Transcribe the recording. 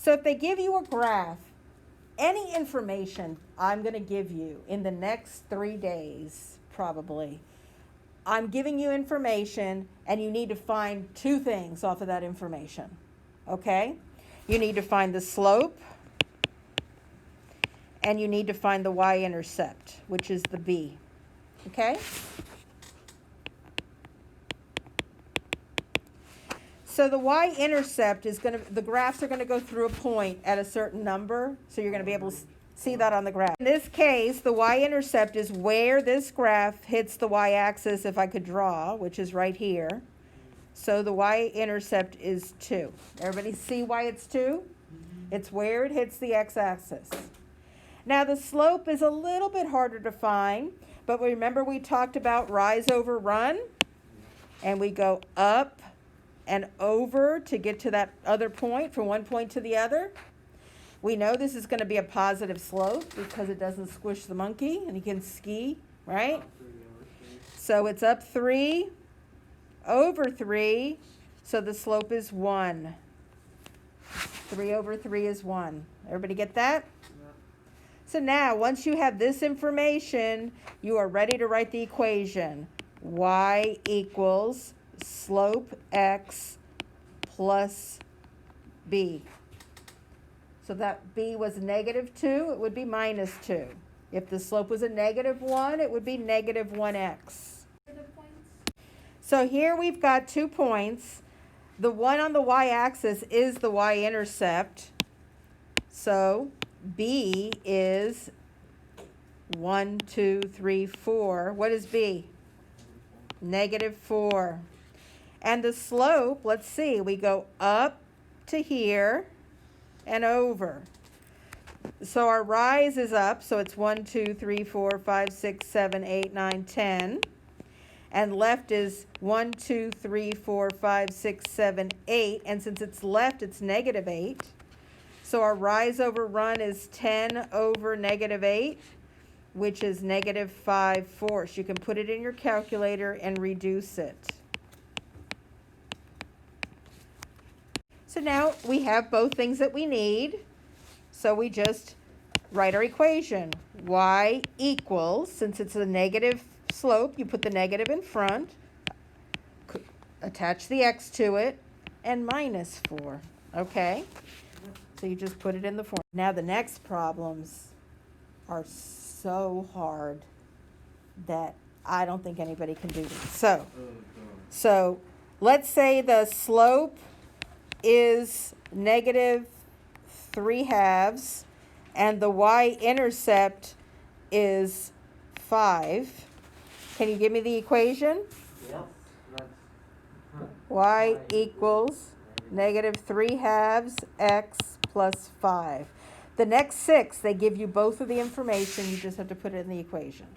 So if they give you a graph, any information I'm going to give you in the next 3 days, probably, I'm giving you information and you need to find 2 things off of that information, okay? You need to find the slope and you need to find the y-intercept, which is the b, okay? So the y-intercept is going to, the graphs are going to go through a point at a certain number, so you're going to be able to see that on the graph. In this case, the y-intercept is where this graph hits the y-axis, if I could draw, which is right here. So the y-intercept is 2. Everybody see why it's 2? It's where it hits the x-axis. Now the slope is a little bit harder to find, but remember we talked about rise over run? And we go up and over to get to that other point, from one point to the other. We know this is going to be a positive slope because it doesn't squish the monkey and he can ski, right? So it's up 3 over 3, so the slope is 1. 3 over 3 is 1. Everybody get that? So now, once you have this information, you are ready to write the equation. Y equals slope x plus b. So that b was -2, it would be -2. If the slope was a -1, it would be -1x. So here we've got 2 points. The one on the y-axis is the y-intercept. So b is 1, 2, 3, 4. What is b? -4. And the slope, let's see, we go up to here and over. So our rise is up, so it's 1, 2, 3, 4, 5, 6, 7, 8, 9, 10. And left is 1, 2, 3, 4, 5, 6, 7, 8. And since it's left, it's -8. So our rise over run is 10 over -8, which is -5 fourths. You can put it in your calculator and reduce it. So now we have both things that we need. So we just write our equation. Y equals, since it's a negative slope, you put the negative in front, attach the x to it, and -4. Okay? So you just put it in the form. Now the next problems are so hard that I don't think anybody can do them. So let's say the slope is -3/2 and the y-intercept is 5. Can you give me the equation? Yep. Y equals -3/2 x plus 5. The next 6, they give you both of the information. You just have to put it in the equation.